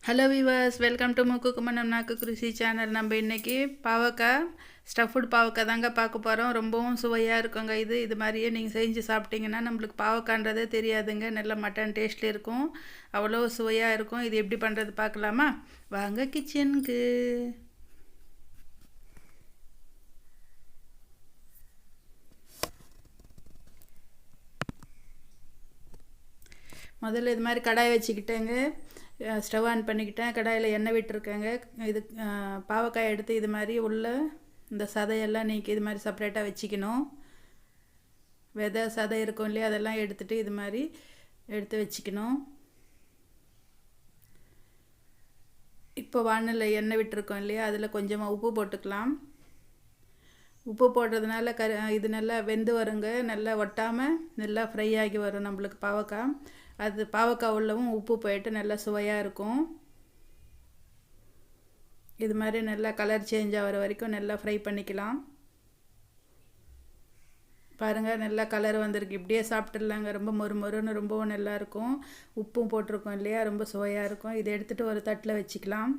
Hello viewers, welcome to முக்குக்குமனம் நாக்கு Krishi channel. நம்ம இன்றைக்கி பாவக்காய் ஸ்டஃப்டு பாவக்காய் தாங்க பார்க்க போகிறோம். ரொம்பவும் சுவையாக இருக்குங்க. இது மாதிரியே நீங்கள் செஞ்சு சாப்பிட்டீங்கன்னா நம்மளுக்கு பாவக்காய்ன்றதே தெரியாதுங்க. நல்ல மட்டன் டேஸ்ட்டில் இருக்கும், அவ்வளோ சுவையாக இருக்கும். இது எப்படி பண்ணுறது பார்க்கலாமா? வாங்க கிச்சனுக்கு. முதல்ல இது மாதிரி கடாய் வச்சுக்கிட்டேங்க. ஸ்டவ் ஆன் பண்ணிக்கிட்டேன். கடாயில் எண்ணெய் விட்டுருக்கேங்க. இது பாவக்காய் எடுத்து இது மாதிரி உள்ள இந்த சதையெல்லாம் நீக்கி இது மாதிரி செப்பரேட்டாக வச்சுக்கணும். விதை சதை இருக்கும் இல்லையா, அதெல்லாம் எடுத்துகிட்டு இது மாதிரி எடுத்து வச்சுக்கணும். இப்போ வானலில் எண்ணெய் விட்டுருக்கோம் இல்லையா, அதில் கொஞ்சமாக உப்பு போட்டுக்கலாம். உப்பு போடுறதுனால இது நல்லா வெந்து வருங்க. நல்லா ஒட்டாமல் நல்லா ஃப்ரை ஆகி வரும் நம்மளுக்கு பாவக்காய். அது பாவக்காய் உள்ளவும் உப்பு போயிட்டு நல்லா சுவையாக இருக்கும். இது மாதிரி நல்லா கலர் சேஞ்ச் ஆகிற வரைக்கும் நல்லா ஃப்ரை பண்ணிக்கலாம். பாருங்கள், நல்லா கலர் வந்திருக்கு. இப்படியே சாப்பிட்டுடலாங்க. ரொம்ப மொறுன்னு ரொம்பவும் நல்லாயிருக்கும். உப்பும் போட்டிருக்கோம் இல்லையா, ரொம்ப சுவையாக இருக்கும். இதை எடுத்துகிட்டு ஒரு தட்டில் வச்சுக்கலாம்.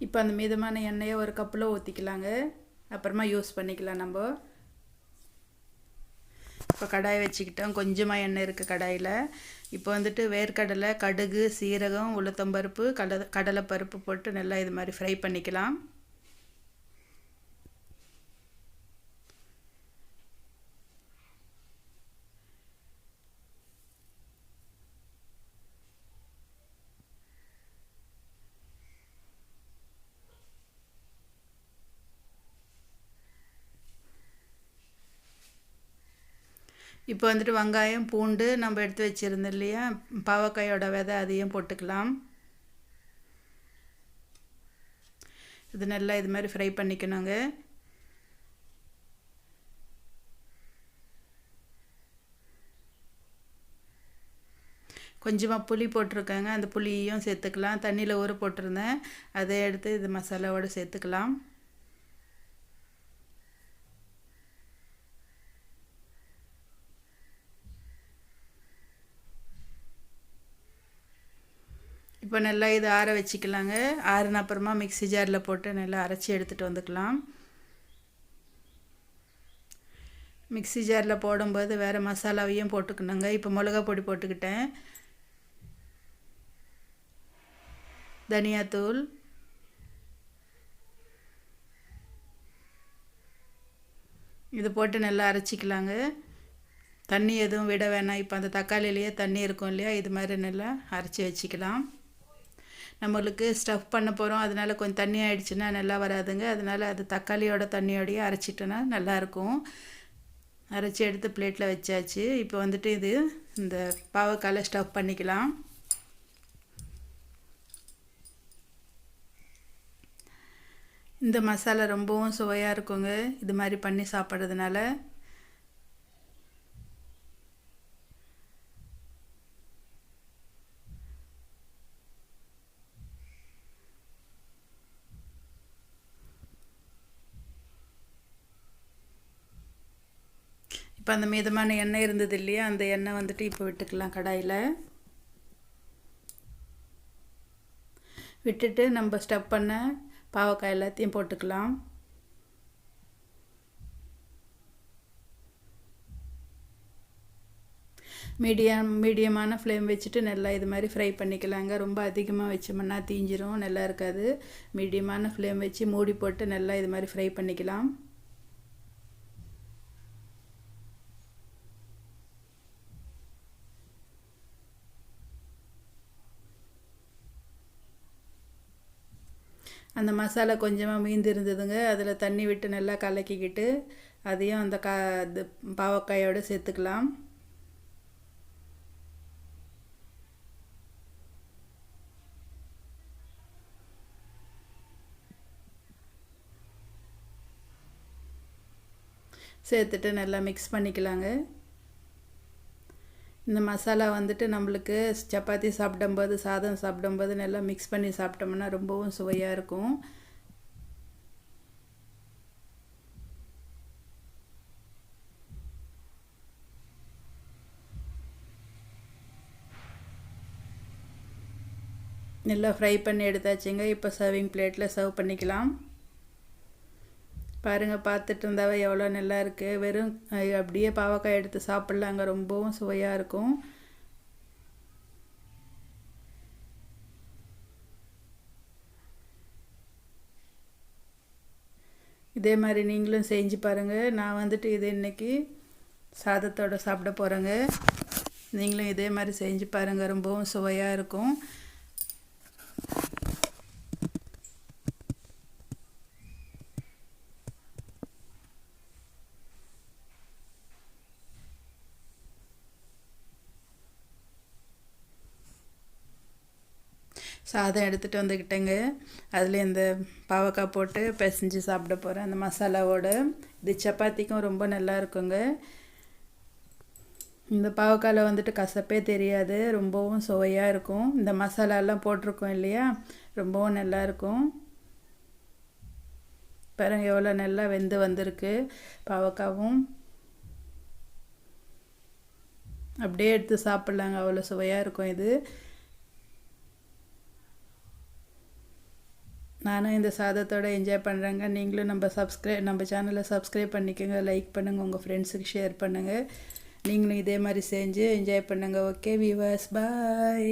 இப்போ அந்த மீதமான எண்ணெயை ஒரு கப்பில் ஊற்றிக்கலாங்க. அப்புறமா யூஸ் பண்ணிக்கலாம் நம்ம. இப்போ கடாய் வச்சுக்கிட்டோம். கொஞ்சமாக எண்ணெய் இருக்குது கடாயில். இப்போ வந்துட்டு வேர்க்கடலை, கடுகு, சீரகம், உளுத்தம்பருப்பு, கடலைப்பருப்பு போட்டு நல்லா இது மாதிரி ஃப்ரை பண்ணிக்கலாம். இப்போ வந்துட்டு வெங்காயம், பூண்டு நம்ம எடுத்து வச்சுருந்தோம் இல்லையா, பாவக்காயோட விதை, அதையும் போட்டுக்கலாம். இது நல்லா இது மாதிரி ஃப்ரை பண்ணிக்கணுங்க. கொஞ்சமாக புளி போட்டிருக்கேங்க. அந்த புளியையும் சேர்த்துக்கலாம். தண்ணியில் ஊற போட்டிருந்தேன், அதை எடுத்து இது மசாலாவோடு சேர்த்துக்கலாம். இப்போ நல்லா இது ஆற வச்சுக்கலாங்க. ஆறுன அப்புறமா மிக்ஸி ஜாரில் போட்டு நல்லா அரைச்சி எடுத்துகிட்டு வந்துக்கலாம். மிக்ஸி ஜாரில் போடும்போது வேறு மசாலாவையும் போட்டுக்கணுங்க. இப்போ மிளகா பொடி போட்டுக்கிட்டேன், தனியாத்தூள், இது போட்டு நல்லா அரைச்சிக்கலாங்க. தண்ணி எதுவும் விட வேணாம். இப்போ அந்த தக்காளிலேயே தண்ணி இருக்கும் இல்லையா, இது மாதிரி நல்லா அரைச்சி வச்சுக்கலாம். நம்மளுக்கு ஸ்டஃப் பண்ண போகிறோம், அதனால் கொஞ்சம் தண்ணி ஆகிடுச்சுன்னா நல்லா வராதுங்க. அதனால் அது தக்காளியோட தண்ணியோடையே அரைச்சிட்டோன்னா நல்லாயிருக்கும். அரைச்சி எடுத்து பிளேட்டில் வச்சாச்சு. இப்போ வந்துட்டு இது இந்த பாவக்காயில் ஸ்டஃப் பண்ணிக்கலாம். இந்த மசாலா ரொம்பவும் சுவையாக இருக்குங்க இது மாதிரி பண்ணி சாப்பிட்றதுனால. இப்போ அந்த மீதமான எண்ணெய் இருந்தது இல்லையா, அந்த எண்ணெய் வந்துட்டு இப்போ விட்டுக்கலாம் கடாயில். விட்டுட்டு நம்ம ஸ்டஃப் பண்ண பாவக்காய் எல்லாத்தையும் போட்டுக்கலாம். மீடியமான ஃப்ளேம் வச்சுட்டு நல்லா இது மாதிரி ஃப்ரை பண்ணிக்கலாங்க. ரொம்ப அதிகமாக வச்சோம்னா தீஞ்சிரும், நல்லா இருக்காது. மீடியமான ஃப்ளேம் வச்சு மூடி போட்டு நல்லா இது மாதிரி ஃப்ரை பண்ணிக்கலாம். அந்த மசாலா கொஞ்சமாக மீந்து இருந்ததுங்க. அதில் தண்ணி விட்டு நல்லா கலக்கிக்கிட்டு அதையும் அந்த பாவக்காயோடு சேர்த்துக்கலாம். சேர்த்துட்டு நல்லா மிக்ஸ் பண்ணிக்கலாங்க. இந்த மசாலா வந்துட்டு நம்மளுக்கு சப்பாத்தி சாப்பிடும்போது சாதம் சாப்பிடும்போது நல்லா மிக்ஸ் பண்ணி சாப்பிட்டோம்னா ரொம்பவும் சுவையாக இருக்கும். நல்லா ஃப்ரை பண்ணி எடுத்தாச்சுங்க. இப்போ சர்விங் பிளேட்டில் சர்வ் பண்ணிக்கலாம். பாருங்கள், பார்த்துட்டு இருந்தாவே எவ்வளோ நல்லா இருக்குது. வெறும் அப்படியே பாவக்காய் எடுத்து சாப்பிட்லாங்க, ரொம்பவும் சுவையாக இருக்கும். இதே மாதிரி நீங்களும் செஞ்சு பாருங்கள். நான் வந்துட்டு இது இன்றைக்கி சாதத்தோடு சாப்பிட போகிறேங்க. நீங்களும் இதே மாதிரி செஞ்சு பாருங்கள், ரொம்பவும் சுவையாக இருக்கும். சாதம் எடுத்துகிட்டு வந்துக்கிட்டேங்க. அதில் இந்த பாவக்காய் போட்டு பிசைஞ்சு சாப்பிட போகிறேன் அந்த மசாலாவோடு. இது சப்பாத்திக்கும் ரொம்ப நல்லா இருக்குங்க. இந்த பாவக்காயில் வந்துட்டு கசப்பே தெரியாது, ரொம்பவும் சுவையாக இருக்கும். இந்த மசாலாலாம் போட்டிருக்கோம் இல்லையா, ரொம்பவும் நல்லாயிருக்கும். பாருங்க எவ்வளோ நல்லா வெந்து வந்திருக்கு பாவக்காவும். அப்படியே எடுத்து சாப்பிட்லாங்க, அவ்வளோ சுவையாக இருக்கும் இது. நானும் இந்த சாதத்தோடு என்ஜாய் பண்ணுறேங்க. நீங்களும் நம்ம சேனலை சப்ஸ்கிரைப் பண்ணிக்கோங்க, லைக் பண்ணுங்கள், உங்கள் ஃப்ரெண்ட்ஸுக்கு ஷேர் பண்ணுங்கள். நீங்களும் இதே மாதிரி செஞ்சு என்ஜாய் பண்ணுங்கள். ஓகே வியூவர்ஸ், பாய்.